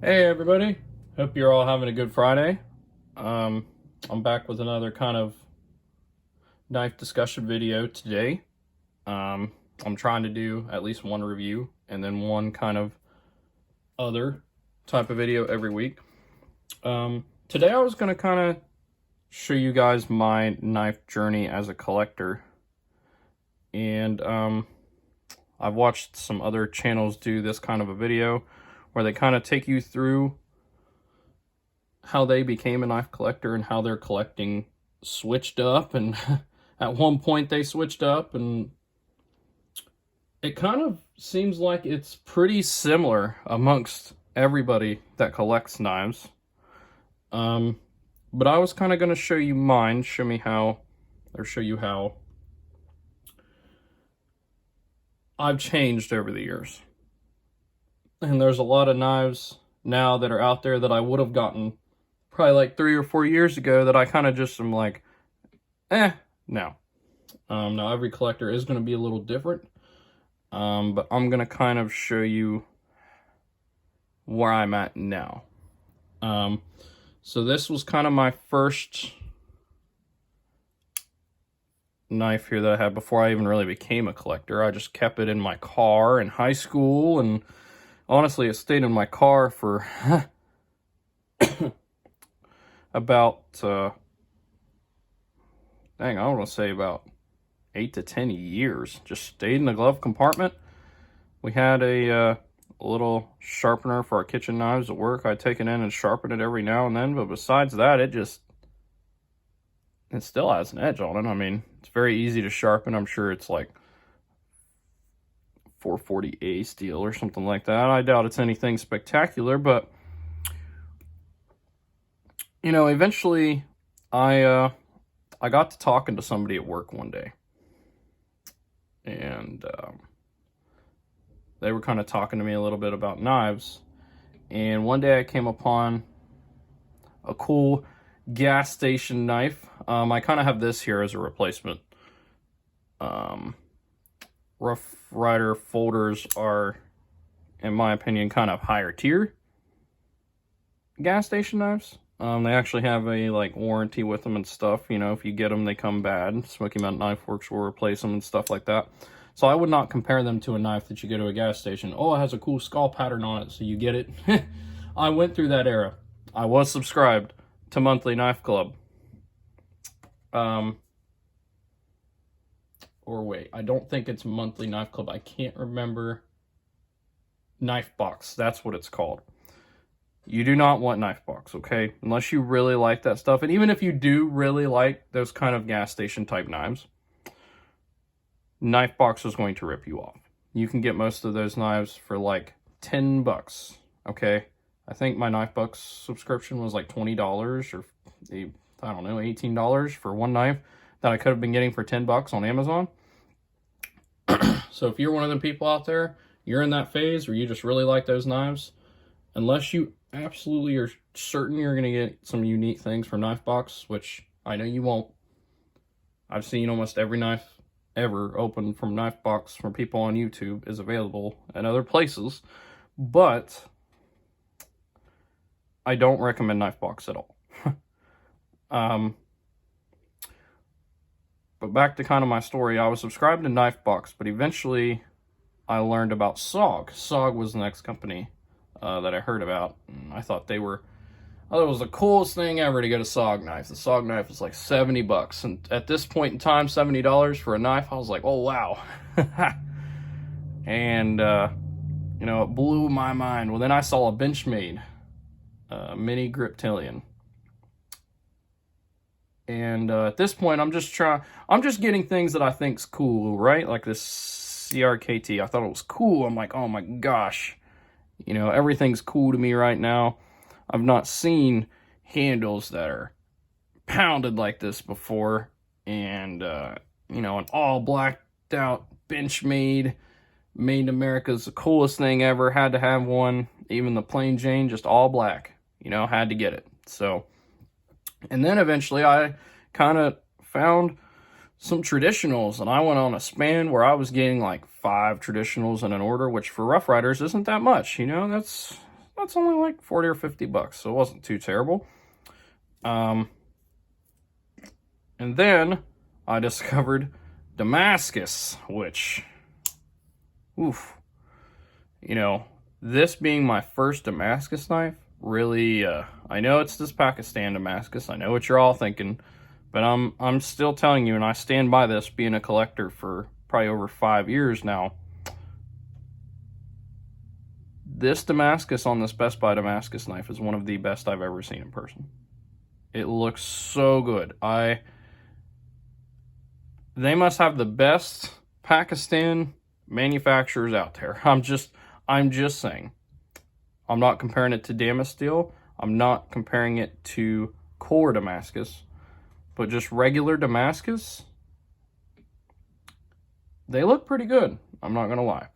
Hey everybody, hope you're all having a good Friday. Um, I'm back with another kind of knife discussion video today. Um, I'm trying to do at least one review and then one kind of other type of video every week. Today I was going to kind of show you guys my knife journey as a collector. And I've watched some other channels do this kind of a video where they kind of take you through how they became a knife collector and how their collecting switched up, and at one point they switched up, and it kind of seems like it's pretty similar amongst everybody that collects knives. But I was kind of going to show you mine, show you how I've changed over the years. And there's a lot of knives now that are out there that I would have gotten probably like 3 or 4 years ago that I kind of just am like, no. Now every collector is going to be a little different, but I'm going to kind of show you where I'm at now. So this was kind of my first knife here that I had before I even really became a collector. I just kept it in my car in high school, and honestly, it stayed in my car for about, I want to say about 8 to 10 years. Just stayed in the glove compartment. We had a little sharpener for our kitchen knives at work. I'd take it in and sharpen it every now and then, but besides that, it still has an edge on it. I mean, it's very easy to sharpen. I'm sure it's like 440A steel or something like that. I doubt it's anything spectacular, but you know, eventually I got to talking to somebody at work one day, and they were kind of talking to me a little bit about knives. And one day I came upon a cool gas station knife. I kind of have this here as a replacement. Rough Rider folders are, in my opinion, kind of higher tier gas station knives. They actually have a like warranty with them and stuff. You know, if you get them, they come bad. Smoky Mountain Knife Works will replace them and stuff like that. So I would not compare them to a knife that you go to a gas station. Oh, it has a cool skull pattern on it, so you get it. I went through that era. I was subscribed to Monthly Knife Club. Or wait, I don't think it's Monthly Knife Club. I can't remember. Knife Box, that's what it's called. You do not want Knife Box, okay? Unless you really like that stuff. And even if you do really like those kind of gas station type knives, Knife Box is going to rip you off. You can get most of those knives for like $10, okay? I think my Knife Box subscription was like $20 or I don't know, $18 for one knife that I could have been getting for $10 on Amazon. So if you're one of the people out there, you're in that phase where you just really like those knives, unless you absolutely are certain you're going to get some unique things from Knife Box, which I know you won't. I've seen almost every knife ever open from Knife Box from people on YouTube is available at other places, but I don't recommend Knife Box at all. But back to kind of my story, I was subscribed to Knife Box, but eventually I learned about SOG. SOG was the next company that I heard about, and I thought it was the coolest thing ever to get a SOG knife. The SOG knife was like $70, and at this point in time, $70 for a knife, I was like, oh wow. And you know, it blew my mind. Well, then I saw a Benchmade mini Griptilian. And at this point, I'm just getting things that I think's cool, right? Like this CRKT, I thought it was cool. I'm like, oh my gosh, you know, everything's cool to me right now. I've not seen handles that are pounded like this before, and you know, an all blacked out Benchmade, made in America is the coolest thing ever. Had to have one. Even the plain Jane, just all black, you know, had to get it. So, and then eventually I kind of found some traditionals, and I went on a span where I was getting like 5 traditionals in an order, which for Rough Riders isn't that much, you know. that's only like 40 or 50 bucks, so it wasn't too terrible. And then I discovered Damascus, which, oof, you know, this being my first Damascus knife, really, I know it's this Pakistan Damascus. I know what you're all thinking, but I'm still telling you, and I stand by this, being a collector for probably over 5 years now. This Damascus on this Best Buy Damascus knife is one of the best I've ever seen in person. It looks so good. They must have the best Pakistan manufacturers out there. I'm just saying. I'm not comparing it to Damasteel. I'm not comparing it to Core Damascus. But just regular Damascus, they look pretty good. I'm not going to lie.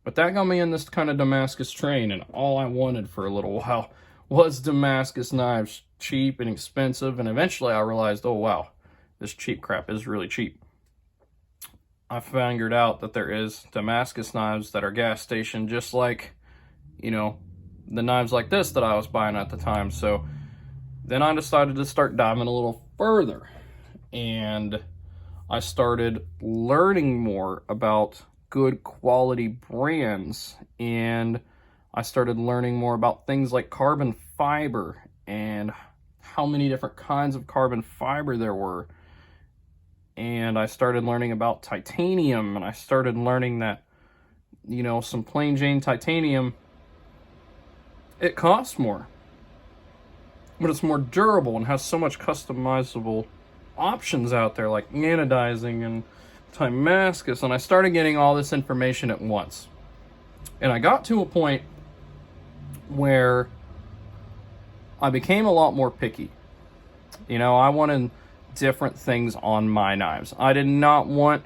But that got me in this kind of Damascus train, and all I wanted for a little while was Damascus knives, cheap and expensive, and eventually I realized, oh wow, this cheap crap is really cheap. I figured out that there is Damascus knives that are gas station, just like, you know, the knives like this that I was buying at the time. So then I decided to start diving a little further, and I started learning more about good quality brands, and I started learning more about things like carbon fiber and how many different kinds of carbon fiber there were. And I started learning about titanium, and I started learning that, you know, some plain Jane titanium, it costs more, but it's more durable and has so much customizable options out there, like anodizing and Damascus. And I started getting all this information at once. And I got to a point where I became a lot more picky. You know, I wanted different things on my knives. I did not want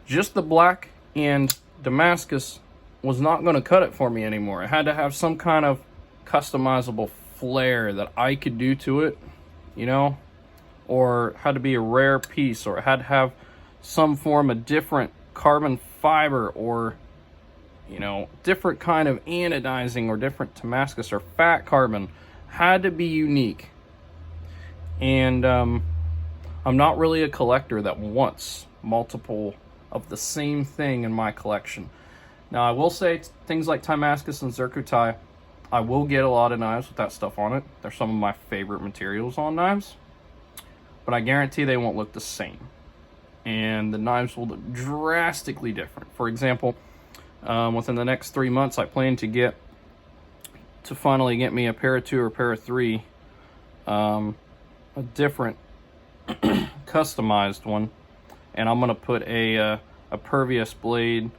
just the black, and Damascus was not going to cut it for me anymore. It had to have some kind of customizable flair that I could do to it, you know, or it had to be a rare piece, or it had to have some form of different carbon fiber, or, you know, different kind of anodizing, or different Damascus or fat carbon. Had to be unique. And I'm not really a collector that wants multiple of the same thing in my collection. Now, I will say things like Damascus and Zircuti, I will get a lot of knives with that stuff on it. They're some of my favorite materials on knives. But I guarantee they won't look the same. And the knives will look drastically different. For example, within the next 3 months, I plan to finally get me a Para 2 or Para 3, a different customized one, and I'm gonna put a Pervious blade,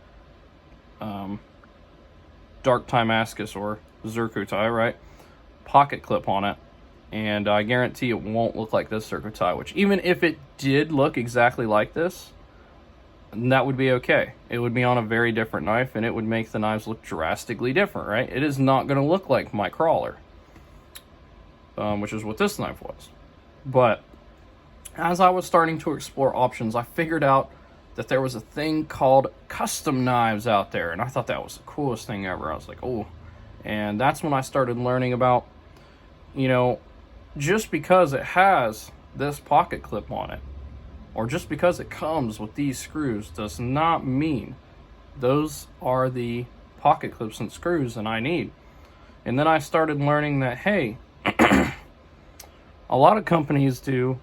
dark Damascus or Zircuti, right, pocket clip on it, and I guarantee it won't look like this Zircuti. Which, even if it did look exactly like this, that would be okay. It would be on a very different knife, and it would make the knives look drastically different, right? It is not going to look like my crawler, which is what this knife was. But as I was starting to explore options, I figured out that there was a thing called custom knives out there, and I thought that was the coolest thing ever. I was like, oh. And that's when I started learning about, you know, just because it has this pocket clip on it, or just because it comes with these screws, does not mean those are the pocket clips and screws that I need. And then I started learning that, hey, a lot of companies do,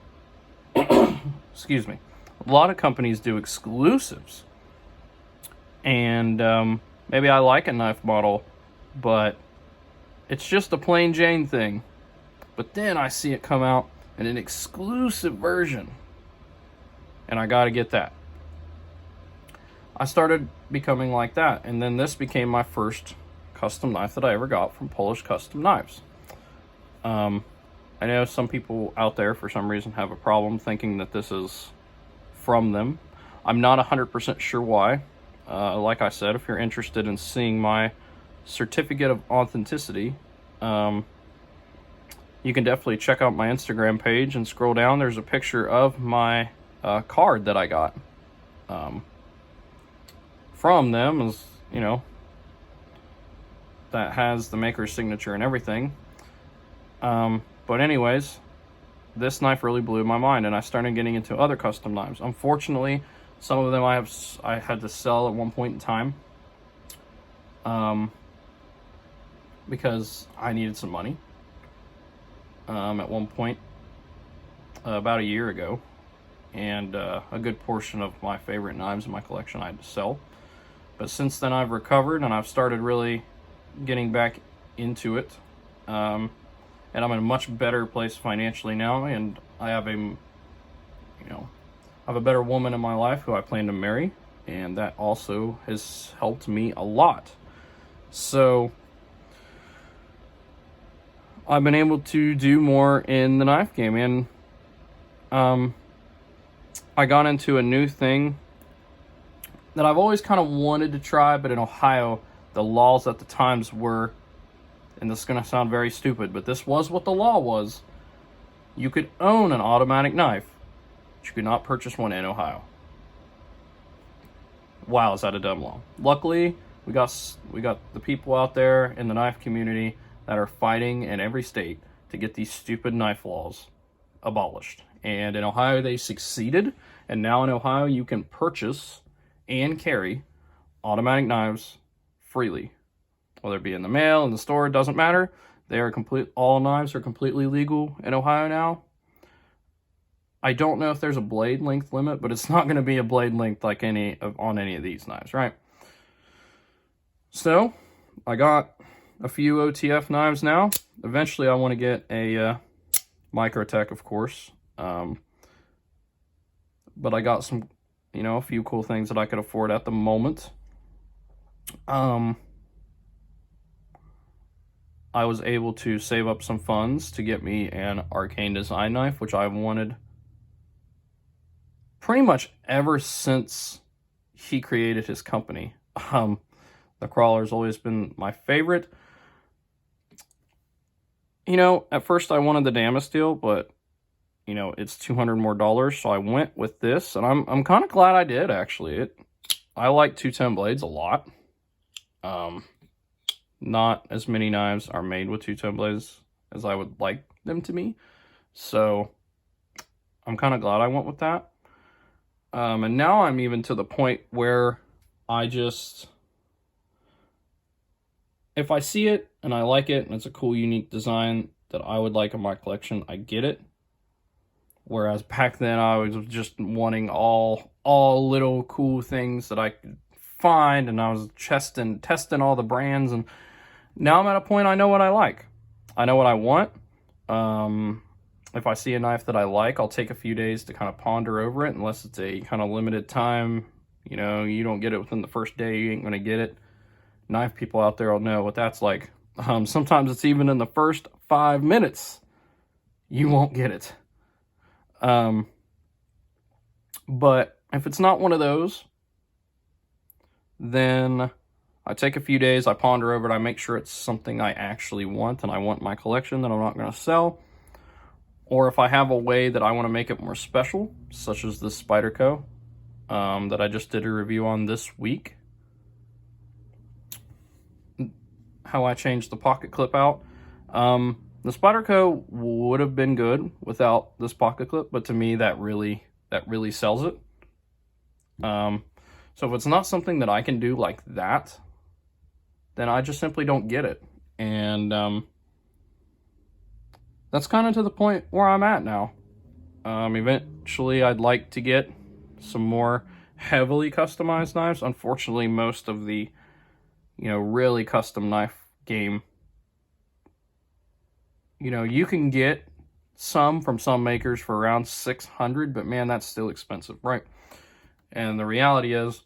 excuse me, a lot of companies do exclusives. And maybe I like a knife model, but it's just a plain Jane thing. But then I see it come out in an exclusive version, and I gotta get that. I started becoming like that, and then this became my first custom knife that I ever got from Polish Custom Knives. I know some people out there, for some reason, have a problem thinking that this is from them. I'm not 100% sure why. Like I said, if you're interested in seeing my certificate of authenticity, you can definitely check out my Instagram page and scroll down. There's a picture of my card that I got from them. As you know, that has the maker's signature and everything. But anyways, this knife really blew my mind, and I started getting into other custom knives. Unfortunately, some of them I had to sell at one point in time, because I needed some money. At one point, about a year ago, and a good portion of my favorite knives in my collection I had to sell. But since then, I've recovered and I've started really getting back into it. And I'm in a much better place financially now, and I have I have a better woman in my life who I plan to marry, and that also has helped me a lot. So I've been able to do more in the knife game, and I got into a new thing that I've always kind of wanted to try, but in Ohio, the laws at the times were, and this is going to sound very stupid, but this was what the law was. You could own an automatic knife, but you could not purchase one in Ohio. Wow, is that a dumb law? Luckily, we got the people out there in the knife community that are fighting in every state to get these stupid knife laws abolished. And in Ohio, they succeeded, and now in Ohio, you can purchase and carry automatic knives freely. Whether it be in the mail, in the store, it doesn't matter. All knives are completely legal in Ohio now. I don't know if there's a blade length limit, but it's not going to be a blade length like on any of these knives, right? So, I got a few OTF knives now. Eventually, I want to get a Microtech, of course. But I got some, a few cool things that I could afford at the moment. I was able to save up some funds to get me an Arcane Design knife, which I've wanted pretty much ever since he created his company. The Crawler's always been my favorite. At first I wanted the Damasteel, but it's $200 more, so I went with this, and I'm kind of glad I did, actually. I like 210 blades a lot. Not as many knives are made with 210 blades as I would like them to be, so I'm kind of glad I went with that. And now I'm even to the point where if I see it and I like it and it's a cool, unique design that I would like in my collection, I get it. Whereas back then I was just wanting all little cool things that I could find, and I was testing all the brands, and now I'm at a point I know what I like. I know what I want. If I see a knife that I like, I'll take a few days to kind of ponder over it, unless it's a kind of limited time. You don't get it within the first day, you ain't going to get it. Knife people out there will know what that's like. Sometimes it's even in the first 5 minutes you won't get it. But if it's not one of those, then I take a few days, I ponder over it, I make sure it's something I actually want and I want in my collection that I'm not going to sell. Or if I have a way that I want to make it more special, such as this Spyderco that I just did a review on this week. How I changed the pocket clip out. The Spyderco would have been good without this pocket clip, but to me that really sells it. So if it's not something that I can do like that, then I just simply don't get it. And that's kind of to the point where I'm at now. Eventually I'd like to get some more heavily customized knives. Unfortunately, most of the really custom knife game, you can get some from some makers for around $600, but man, that's still expensive, right? And the reality is,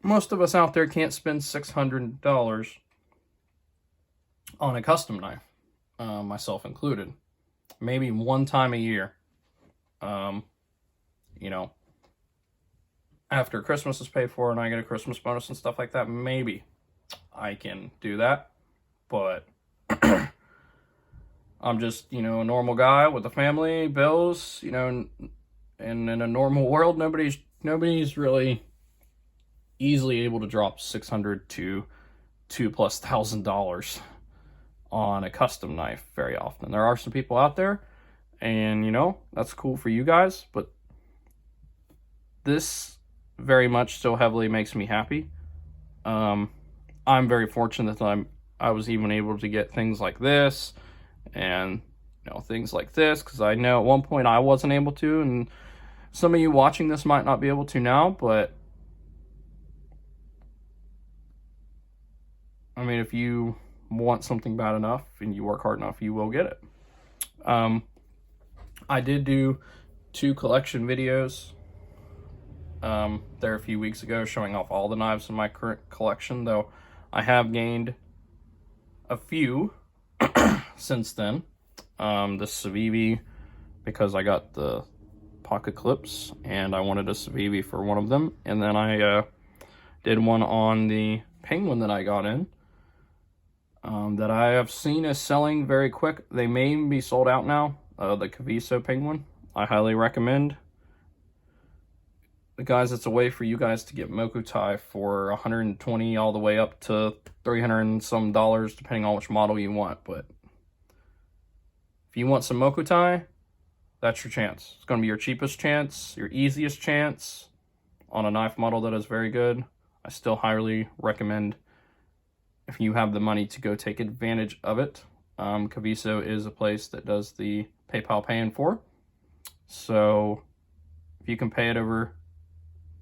most of us out there can't spend $600 on a custom knife, myself included. Maybe one time a year. After Christmas is paid for and I get a Christmas bonus and stuff like that, maybe I can do that. But I'm just, a normal guy with a family, bills, and in a normal world, nobody's really easily able to drop $600 to $2,000+ on a custom knife very often. There are some people out there, and you know, that's cool for you guys, but this very much so heavily makes me happy. I'm very fortunate that I was even able to get things like this and, you know, things like this, because I know at one point I wasn't able to, and some of you watching this might not be able to now, but I mean, if you want something bad enough and you work hard enough, you will get it. I did do 2 collection videos there a few weeks ago showing off all the knives in my current collection, though I have gained a few since then. This Civivi, because I got the pocket clips and I wanted a Civivi for one of them, and then I did one on the Penguin that I got in, that I have seen is selling very quick. They may be sold out now. The Caviso Penguin, I highly recommend. Guys, it's a way for you guys to get Mokutai for $120 all the way up to $300 and some dollars, depending on which model you want. But if you want some Mokutai, that's your chance. It's going to be your cheapest chance, your easiest chance on a knife model that is very good. I still highly recommend, if you have the money, to go take advantage of it. Caviso is a place that does the PayPal Pay in 4. So if you can pay it over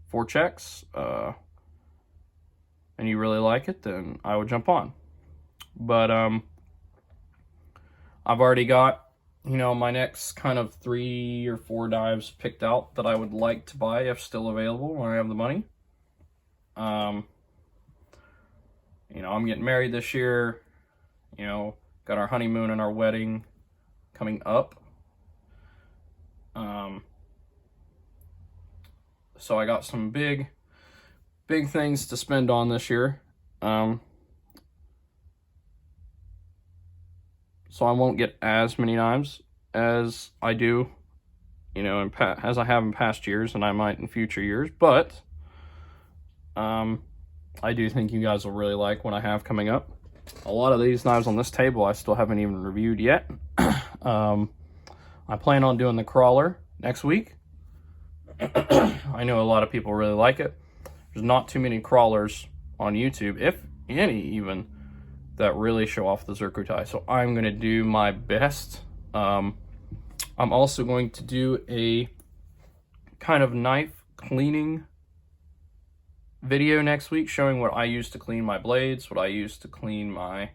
4 checks, and you really like it, then I would jump on. But I've already got, you know, my next kind of 3 or 4 dives picked out that I would like to buy if still available when I have the money. You know, I'm getting married this year. You know, got our honeymoon and our wedding coming up. So I got some big things to spend on this year. So I won't get as many knives as I do, you know, as I have in past years, and I might in future years. But I do think you guys will really like what I have coming up. A lot of these knives on this table I still haven't even reviewed yet. I plan on doing the crawler next week. I know a lot of people really like it. There's not too many crawlers on YouTube, if any even, that really show off the Zircuti. So I'm going to do my best. I'm also going to do a kind of knife cleaning video next week, showing what I use to clean my blades, what I use to clean my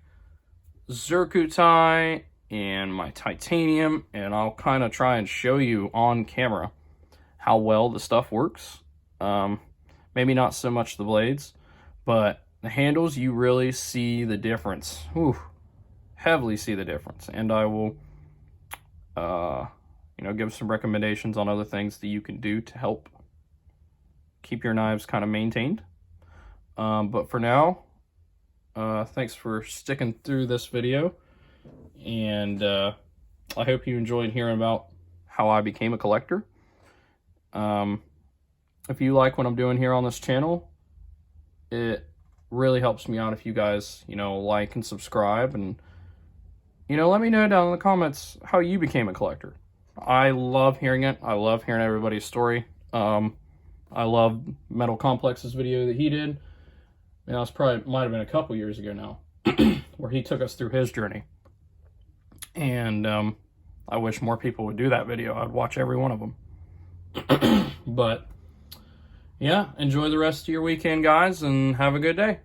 Zircuti and my titanium, and I'll kind of try and show you on camera how well the stuff works. Maybe not so much the blades, but the handles, you really see the difference. Whew, heavily see the difference. And I will, you know, give some recommendations on other things that you can do to help keep your knives kind of maintained. But for now, thanks for sticking through this video, and I hope you enjoyed hearing about how I became a collector. If you like what I'm doing here on this channel, it really helps me out if you guys, you know, like and subscribe, and, you know, let me know down in the comments how you became a collector. I love hearing it. I love hearing everybody's story. I love Metal Complex's video that he did. And that was probably, might have been a couple years ago now, where he took us through his journey. And I wish more people would do that video. I'd watch every one of them. But yeah, enjoy the rest of your weekend, guys, and have a good day.